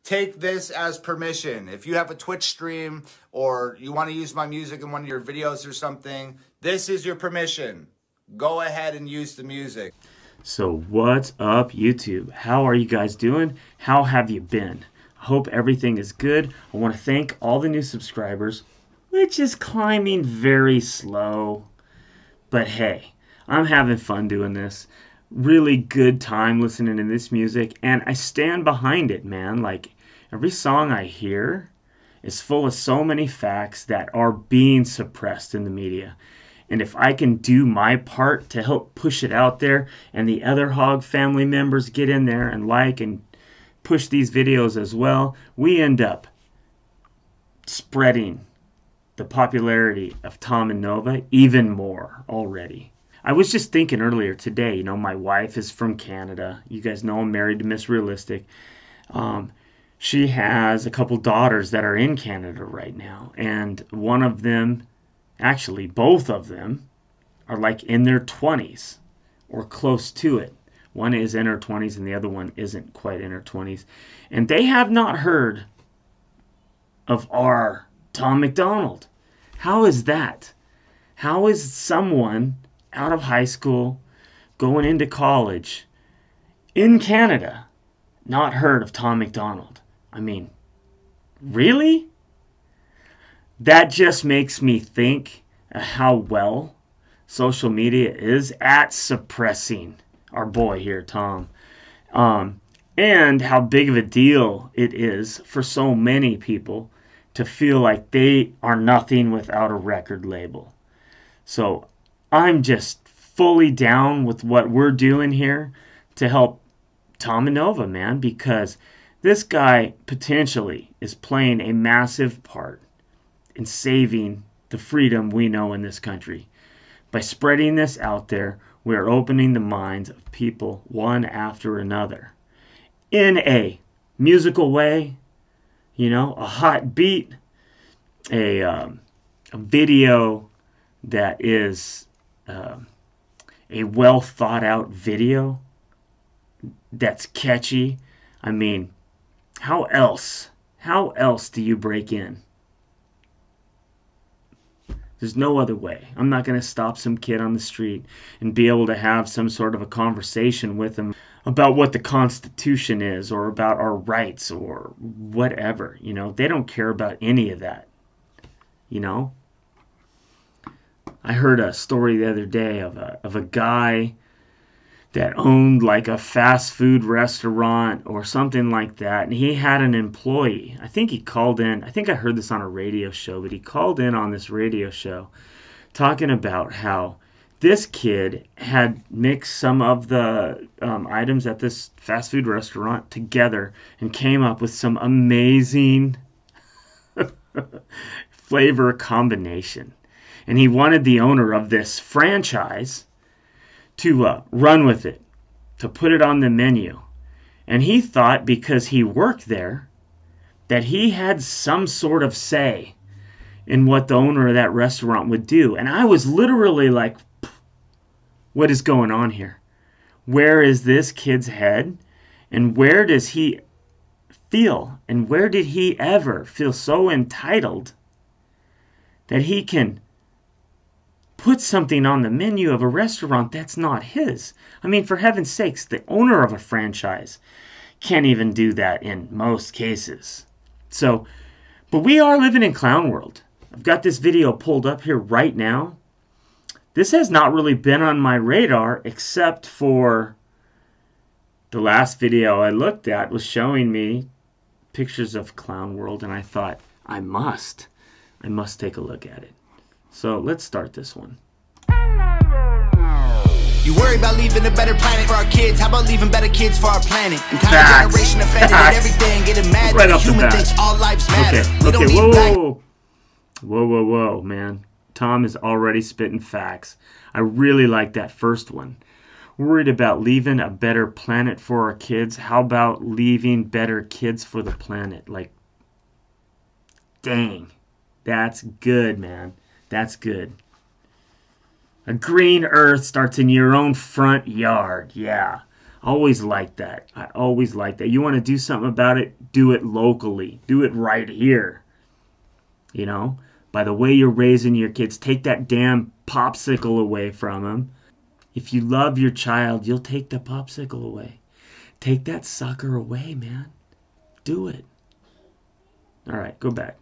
take this as permission. If you have a Twitch stream or you want to use my music in one of your videos or something, this is your permission. Go ahead and use the music. So what's up, YouTube? How are you guys doing? How have you been? I hope everything is good. I want to thank all the new subscribers, which is climbing very slow. But hey, I'm having fun doing this. Really good time listening to this music, and I stand behind it, man. Like, every song I hear is full of so many facts that are being suppressed in the media. And if I can do my part to help push it out there, and the other Hog family members get in there and like and push these videos as well, we end up spreading the popularity of Tom and Nova even more already. I was just thinking earlier today, you know, my wife is from Canada. You guys know I'm married to Miss Realistic. She has a couple daughters that are in Canada right now. And one of them, actually both of them, are like in their 20s or close to it. One is in her 20s and the other one isn't quite in her 20s. And they have not heard of our Tom Macdonald. How is that? How is someone out of high school, going into college, in Canada, not heard of Tom Macdonald? I mean, really? That just makes me think how well social media is at suppressing our boy here, Tom. And how big of a deal it is for so many people to feel like they are nothing without a record label. So I'm just fully down with what we're doing here to help Tom and Nova, man, because this guy potentially is playing a massive part in saving the freedom we know in this country. By spreading this out there, we are opening the minds of people one after another in a musical way, you know, a hot beat, a video that is a well thought out video that's catchy. I mean, how else do you break in? There's no other way. I'm not going to stop some kid on the street and be able to have some sort of a conversation with him about what the Constitution is or about our rights or whatever. You know, they don't care about any of that. You know? I heard a story the other day of a guy that owned like a fast food restaurant or something like that, and he had an employee. I think he called in. I think I heard this on a radio show, but he called in on this radio show talking about how this kid had mixed some of the items at this fast food restaurant together and came up with some amazing flavor combination. And he wanted the owner of this franchise to run with it, to put it on the menu. And he thought because he worked there that he had some sort of say in what the owner of that restaurant would do. And I was literally like, what is going on here? Where is this kid's head? And where does he feel? And where did he ever feel so entitled that he can put something on the menu of a restaurant that's not his? I mean, for heaven's sakes, the owner of a franchise can't even do that in most cases. So, but we are living in clown world. I've got this video pulled up here right now. This has not really been on my radar except for the last video I looked at was showing me pictures of clown world, and I thought, I must take a look at it. So let's start this one. You worry about leaving a better planet for our kids. How about leaving better kids for our planet? Entire generation offended at everything, getting mad that a human thinks all lives matter. Okay, whoa, man. Tom is already spitting facts. I really like that first one. Worried about leaving a better planet for our kids. How about leaving better kids for the planet? Like, dang. That's good, man. That's good. A green earth starts in your own front yard. Yeah. Always like that. I always like that. You want to do something about it, do it locally. Do it right here. You know, by the way you're raising your kids, take that damn popsicle away from them. If you love your child, you'll take the popsicle away. Take that sucker away, man. Do it. All right, go back.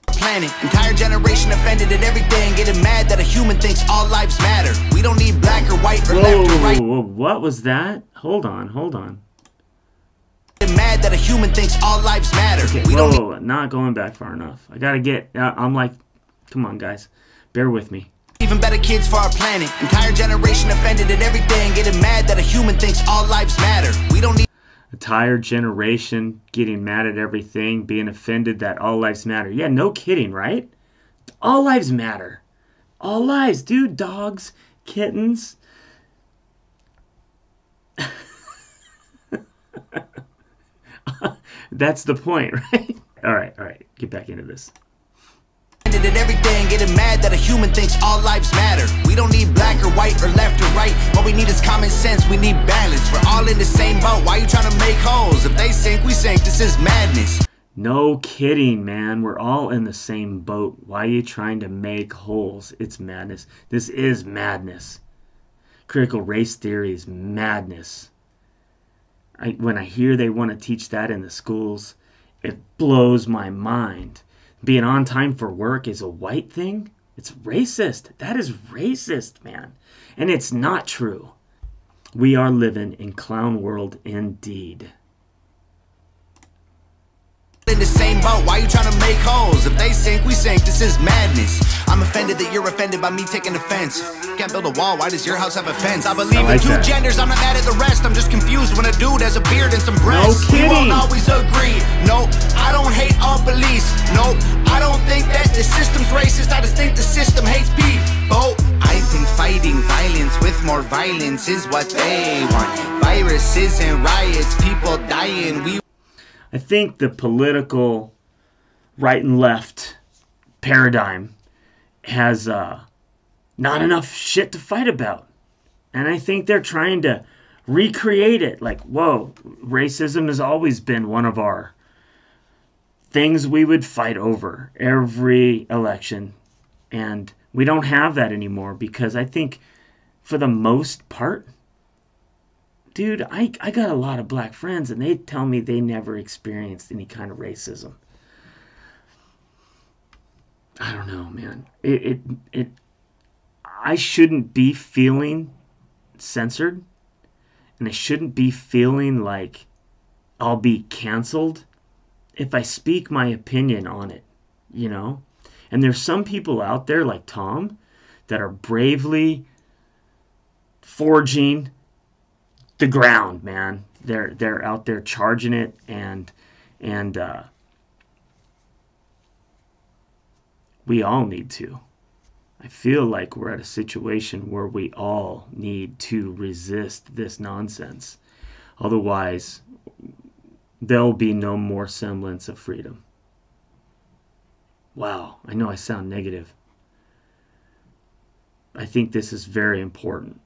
Planet. Entire generation offended at everything, getting mad that a human thinks all lives matter. We don't need black or white or left or right. Whoa, what was that? Hold on. Getting mad that a human thinks all lives matter. Okay, we whoa, not going back far enough. I gotta get, I'm like, come on guys, bear with me. Even better kids for our planet. Entire generation offended at everything, getting mad that a human thinks all lives matter. We don't need Entire generation getting mad at everything, being offended that all lives matter. Yeah, no kidding, right? All lives matter. All lives, dude. Dogs, kittens. That's the point, right? All right. Get back into this. at everything, getting mad that a human thinks all lives matter. We don't need black or white or left or right. What we need is common sense, we need balance. We're all in the same boat, why you trying to make holes? If they sink, we sink, this is madness. No kidding, man. We're all in the same boat. Why are you trying to make holes? It's madness. This is madness. Critical race theory is madness. When I hear they want to teach that in the schools, it blows my mind. Being on time for work is a white thing? It's racist. That is racist, man. And it's not true. We are living in clown world indeed. In the same boat, why you trying to make holes? If they sink, we sink, this is madness. I'm offended that you're offended by me taking offense. Can't build a wall, why does your house have a fence? I believe in two genders, I'm not mad at the rest. I'm just confused when a dude has a beard and some breasts. No kidding. We won't always agree. Nope, I don't hate all police. Nope, I don't think that the system's racist. I just think the system hates people. I think fighting violence with more violence is what they want. Viruses and riots, people dying. I think the political right and left paradigm has not enough shit to fight about. And I think they're trying to recreate it. Like, whoa, racism has always been one of our things we would fight over every election. And we don't have that anymore because I think for the most part, dude, I got a lot of black friends and they tell me they never experienced any kind of racism. I don't know, man. I shouldn't be feeling censored, and I shouldn't be feeling like I'll be canceled if I speak my opinion on it, you know? And there's some people out there like Tom that are bravely forging the ground, man. They're out there charging it, and we all need to. I feel like we're at a situation where we all need to resist this nonsense. Otherwise, there'll be no more semblance of freedom. Wow, I know I sound negative. I think this is very important.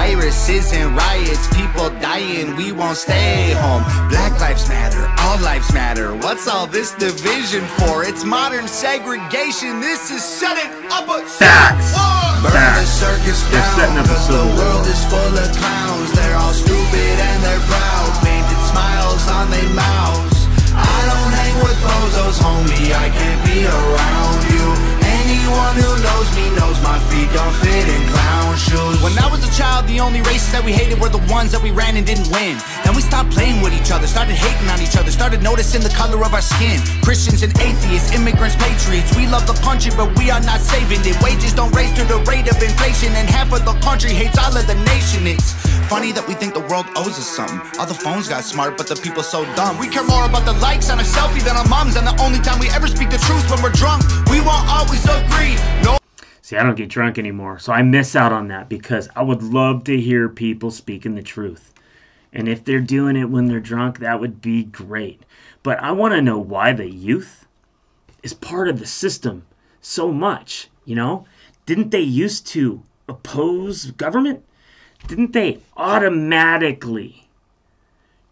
Viruses and riots, people dying, we won't stay home. Black lives matter, all lives matter. What's all this division for? It's modern segregation. This is setting up a facts. Burn the circus down, cause the world is full of clowns. They're all stupid and they're proud, painted smiles on their mouths. I don't hang with bozos, homie, I can't be around you. Anyone who knows me knows my feet don't fit in clown shoes. When I was a child, the only races that we hated were the ones that we ran and didn't win. Then we stopped playing with each other, started hating on each other, started noticing the color of our skin. Christians and atheists, immigrants, patriots, we love the country but we are not saving it. Wages don't raise to the rate of inflation, and half of the country hates all of the nation. It's funny that we think the world owes us something. All the phones got smart but the people so dumb. We care more about the likes on a selfie than our moms, and the only time we ever speak the truth when we're drunk. We won't always agree. No. See, I don't get drunk anymore, so I miss out on that because I would love to hear people speaking the truth. And if they're doing it when they're drunk, that would be great. But I want to know why the youth is part of the system so much, you know? Didn't they used to oppose government, didn't they automatically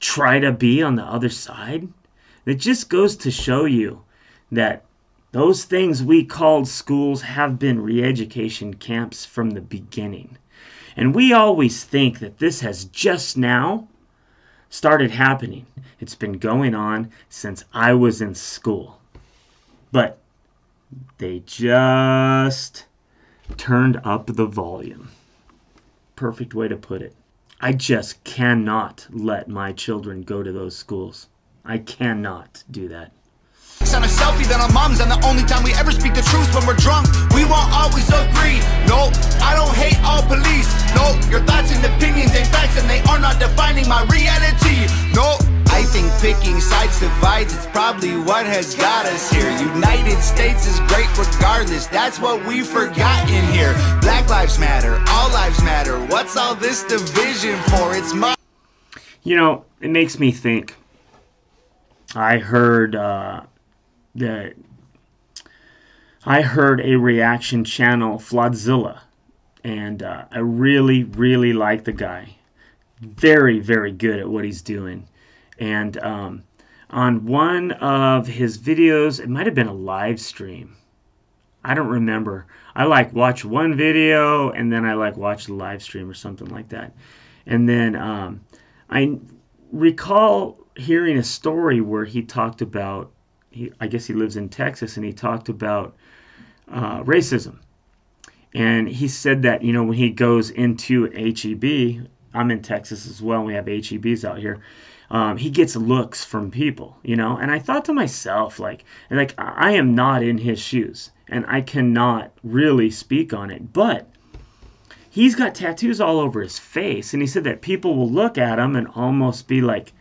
try to be on the other side? It just goes to show you that those things we called schools have been re-education camps from the beginning. And we always think that this has just now started happening. It's been going on since I was in school. But they just turned up the volume. Perfect way to put it. I just cannot let my children go to those schools. I cannot do that. On a selfie than our moms, and the only time we ever speak the truth when we're drunk. We won't always agree. No, I don't hate all police. No, your thoughts and opinions ain't facts, and they are not defining my reality. No, I think picking sides divides. It's probably what has got us here. United States is great regardless. That's what we forgot in here. Black lives matter, all lives matter. What's all this division for? It's my... You know, it makes me think. I heard a reaction channel, Flodzilla, and I really, really like the guy. Very, very good at what he's doing. And on one of his videos, it might have been a live stream. I don't remember. I like watch one video and then I like watch the live stream or something like that. And then I recall hearing a story where he talked about, I guess he lives in Texas, and he talked about racism. And he said that, you know, when he goes into HEB, I'm in Texas as well, and we have HEBs out here, he gets looks from people, you know. And I thought to myself, like I am not in his shoes, and I cannot really speak on it, but he's got tattoos all over his face, and he said that people will look at him and almost be like,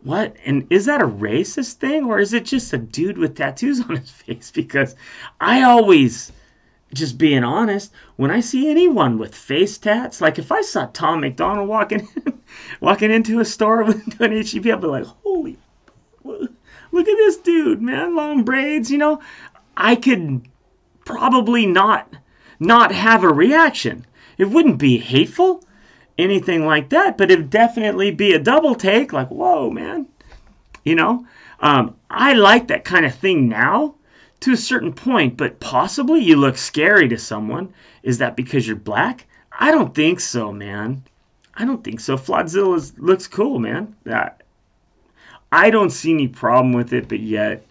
what? And is that a racist thing, or is it just a dude with tattoos on his face? Because I always, just being honest, when I see anyone with face tats, like if I saw Tom Macdonald walking into a store with an HEB, I'd be like, holy, look at this dude, man, long braids, you know. I could probably not have a reaction. It wouldn't be hateful, anything like that, but it'd definitely be a double take, like, whoa, man, you know. I like that kind of thing now to a certain point, but possibly you look scary to someone. Is that because you're black? I don't think so, man. I don't think so. Flodzilla looks cool, man. I don't see any problem with it, but yet,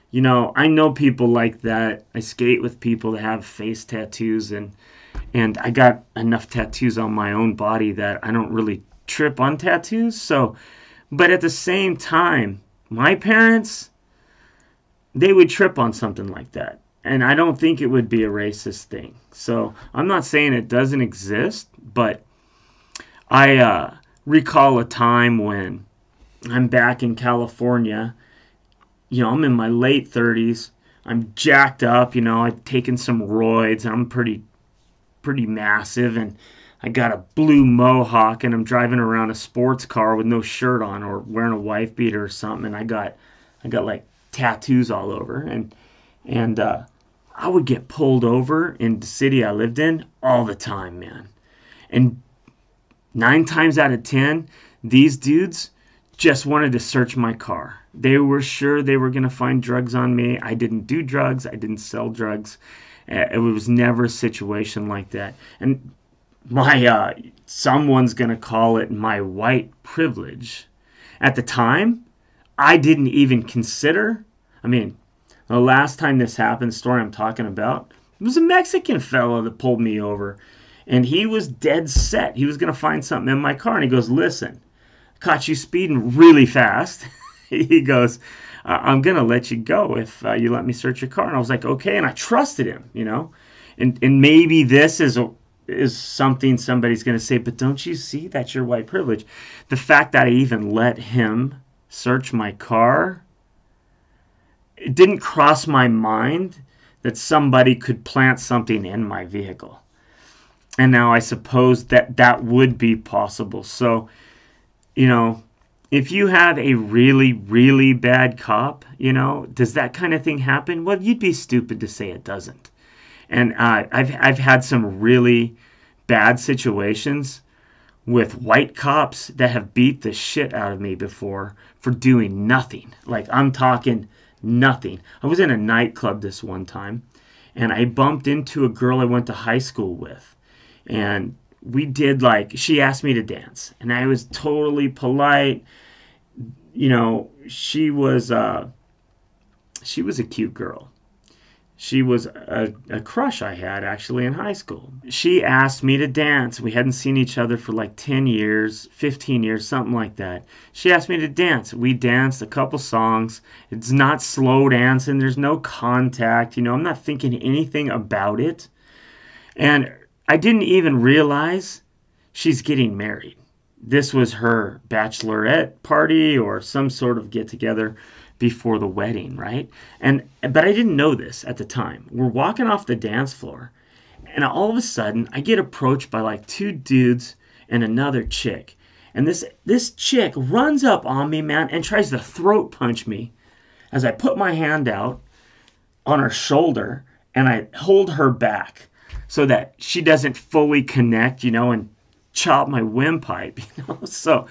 you know, I know people like that. I skate with people that have face tattoos, and I got enough tattoos on my own body that I don't really trip on tattoos. So, but at the same time, my parents, they would trip on something like that. And I don't think it would be a racist thing. So I'm not saying it doesn't exist, but I recall a time when I'm back in California. You know, I'm in my late 30s. I'm jacked up, you know, I've taken some roids. I'm pretty massive, and I got a blue mohawk, and I'm driving around a sports car with no shirt on, or wearing a wife beater or something, and I got like tattoos all over, and I would get pulled over in the city I lived in all the time, man. And 9 times out of 10, these dudes just wanted to search my car. They were sure they were going to find drugs on me. I didn't do drugs. I didn't sell drugs. It was never a situation like that. And my someone's going to call it my white privilege. At the time, I didn't even consider. I mean, the last time this happened, the story I'm talking about, it was a Mexican fellow that pulled me over. And he was dead set. He was going to find something in my car. And he goes, listen, caught you speeding really fast. He goes, I'm going to let you go if you let me search your car. And I was like, okay. And I trusted him, you know. And maybe this is something somebody's going to say, but don't you see that's your white privilege? The fact that I even let him search my car, it didn't cross my mind that somebody could plant something in my vehicle. And now I suppose that would be possible. So, you know, if you have a really, really bad cop, you know, does that kind of thing happen? Well, you'd be stupid to say it doesn't. And I've had some really bad situations with white cops that have beat the shit out of me before for doing nothing. Like, I'm talking nothing. I was in a nightclub this one time, and I bumped into a girl I went to high school with. And we did, like, she asked me to dance. And I was totally polite. You know, she was a cute girl. She was a crush I had, actually, in high school. She asked me to dance. We hadn't seen each other for like 10 years, 15 years, something like that. She asked me to dance. We danced a couple songs. It's not slow dancing. There's no contact. You know, I'm not thinking anything about it. And I didn't even realize she's getting married. This was her bachelorette party or some sort of get-together before the wedding, right? But I didn't know this at the time. We're walking off the dance floor, and all of a sudden, I get approached by like two dudes and another chick. And this chick runs up on me, man, and tries to throat punch me as I put my hand out on her shoulder, and I hold her back so that she doesn't fully connect, you know, and chop my windpipe, you know? So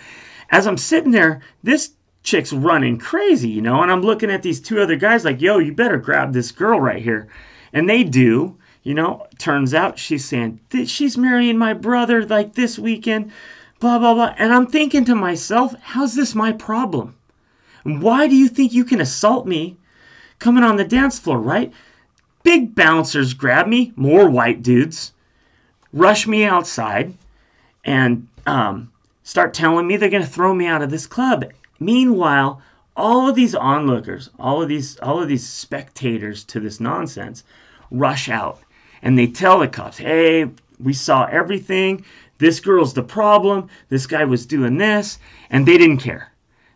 as I'm sitting there, this chick's running crazy, you know, and I'm looking at these two other guys like, yo, you better grab this girl right here. And they do, you know. Turns out she's saying, she's marrying my brother like this weekend, blah, blah, blah. And I'm thinking to myself, how's this my problem? And why do you think you can assault me coming on the dance floor, right? Big bouncers grab me, more white dudes, rush me outside, and start telling me they're going to throw me out of this club. Meanwhile, all of these onlookers, all of these spectators to this nonsense rush out, and they tell the cops, hey, we saw everything. This girl's the problem. This guy was doing this, and they didn't care.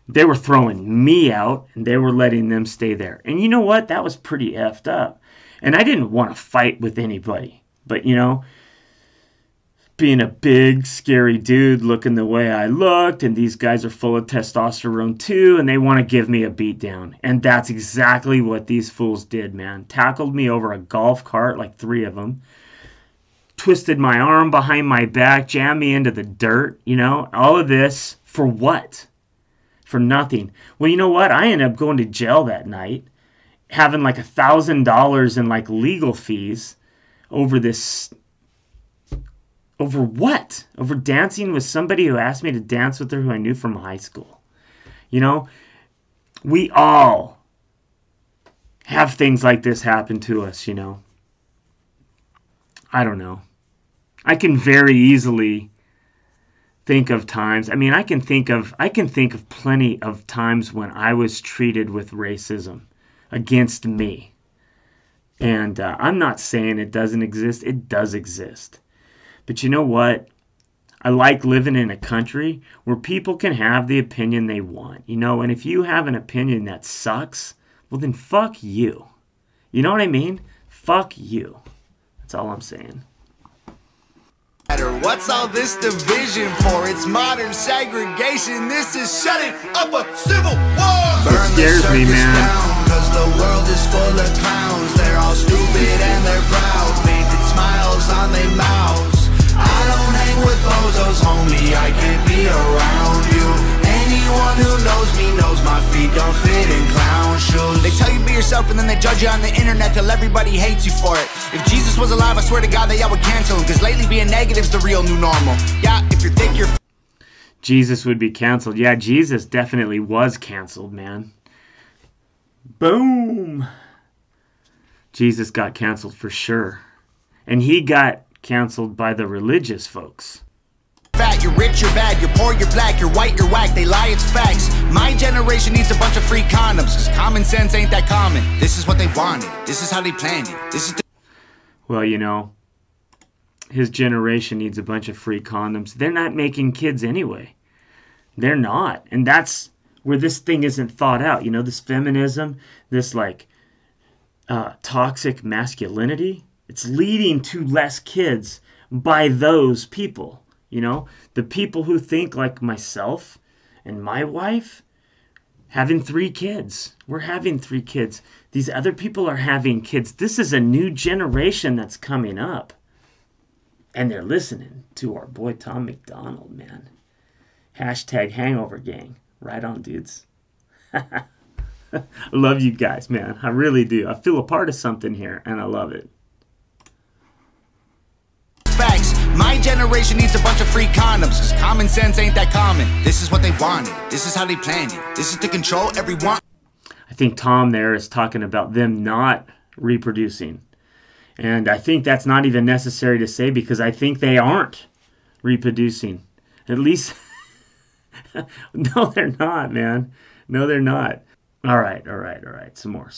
They were throwing me out, and they were letting them stay there. And you know what? That was pretty effed up. And I didn't want to fight with anybody, but, you know, being a big, scary dude looking the way I looked, and these guys are full of testosterone too, and they want to give me a beat down. And that's exactly what these fools did, man. Tackled me over a golf cart, like 3 of them. Twisted my arm behind my back, jammed me into the dirt, you know. All of this for what? For nothing. Well, you know what? I ended up going to jail that night, having like $1,000 in like legal fees over this. Over what? Over dancing with somebody who asked me to dance with her who I knew from high school. You know, we all have things like this happen to us, you know. I don't know. I can very easily think of times. I mean, I can think of plenty of times when I was treated with racism against me. And I'm not saying it doesn't exist. It does exist. But you know what? I like living in a country where people can have the opinion they want, you know, and if you have an opinion that sucks, well then fuck you. You know what I mean? Fuck you. That's all I'm saying. What's all this division for? It's modern segregation. This is setting up a civil war. It scares me, man. Cause the world is full of clowns. They're all stupid and they're proud. Painted smiles on their mouths. I don't hang with bozos, homie, I can't be around you. Anyone who knows me knows my feet don't fit in clown shoes. They tell you be yourself and then they judge you on the internet till everybody hates you for it. If Jesus was alive, I swear to God that y'all would cancel him. Cause lately being negative's the real new normal. Yeah, if you're thick, you're... Jesus would be canceled. Yeah, Jesus definitely was canceled, man. Boom! Jesus got canceled for sure. And he got canceled by the religious folks. Fat, you're rich, you're bad, you're poor, you're black, you're white, you're whack, they lie, it's facts. My generation needs a bunch of free condoms, cause common sense ain't that common. This is what they wanted, this is how they planned it, this is the... Well, you know, his generation needs a bunch of free condoms. They're not making kids anyway. They're not. And that's where this thing isn't thought out. You know, this feminism, this like toxic masculinity, it's leading to less kids by those people. You know, the people who think like myself and my wife having 3 kids. We're having 3 kids. These other people are having kids. This is a new generation that's coming up. And they're listening to our boy Tom Macdonald, man. Hashtag hangovergang. Right on, dudes. I love you guys, man. I really do. I feel a part of something here, and I love it. Facts. My generation needs a bunch of free condoms, cause common sense ain't that common. This is what they wanted. This is how they planned it. This is to control everyone. I think Tom there is talking about them not reproducing. And I think that's not even necessary to say, because I think they aren't reproducing. At least, no, they're not, man. No, they're not. All right. Some more.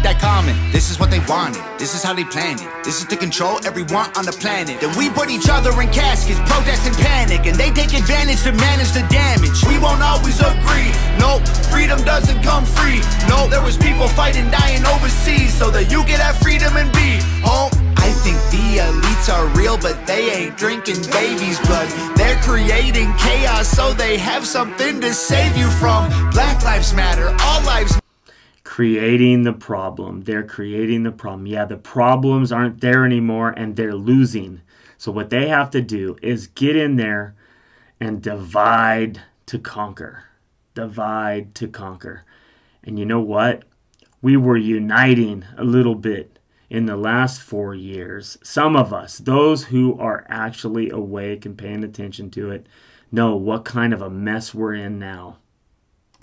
That common. This is what they wanted. This is how they planned it. This is to control everyone on the planet. Then we put each other in caskets, protest and panic, and they take advantage to manage the damage. We won't always agree. Nope, freedom doesn't come free. No, there was people fighting, dying overseas so that you could have freedom and be home. I think the elites are real, but they ain't drinking babies' blood. They're creating chaos so they have something to save you from. Black lives matter, all lives matter. Creating the problem. They're creating the problem. Yeah, the problems aren't there anymore, and they're losing. So what they have to do is get in there and divide to conquer. Divide to conquer. And you know what? We were uniting a little bit in the last 4 years. Some of us, those who are actually awake and paying attention to it, know what kind of a mess we're in now.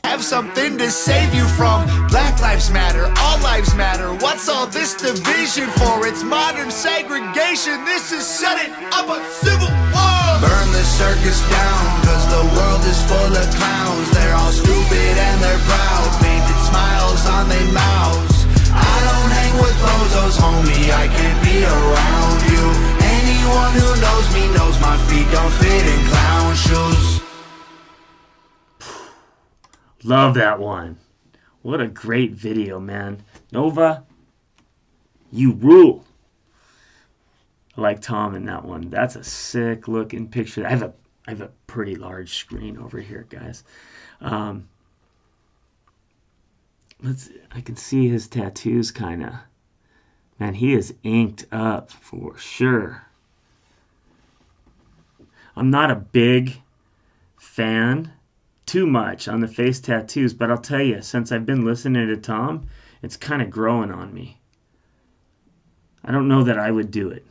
Have something to save you from. Black lives matter, all lives matter. What's all this division for? It's modern segregation. This is setting up a civil war. Burn the circus down, cause the world is full of clowns. They're all stupid and they're proud, painted smiles on their mouths. I don't hang with bozos, homie, I can't be around you. Anyone who knows me knows my feet don't fit in clown shoes. Love that one. What a great video, man. Nova, you rule. I like Tom in that one. That's a sick looking picture. I have a pretty large screen over here, guys. I can see his tattoos kind of. Man, he is inked up for sure. I'm not a big fan too much on the face tattoos, but I'll tell you, since I've been listening to Tom, it's kind of growing on me. I don't know that I would do it.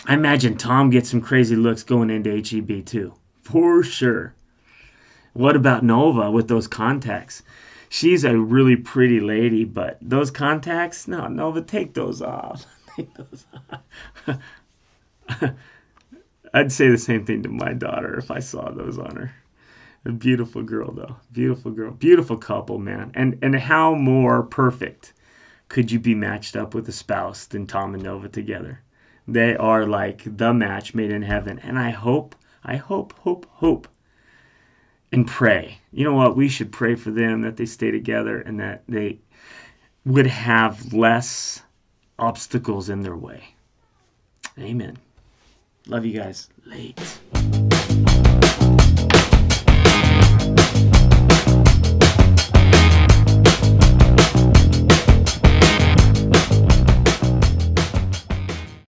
I imagine Tom gets some crazy looks going into HEB too, for sure. What about Nova with those contacts? She's a really pretty lady, but those contacts, no, Nova, take those off. Take those off. I'd say the same thing to my daughter if I saw those on her. A beautiful girl, though. Beautiful girl. Beautiful couple, man. And how more perfect could you be matched up with a spouse than Tom and Nova together? They are like the match made in heaven. And I hope, and pray. You know what? We should pray for them, that they stay together and that they would have less obstacles in their way. Amen. Love you guys. Late.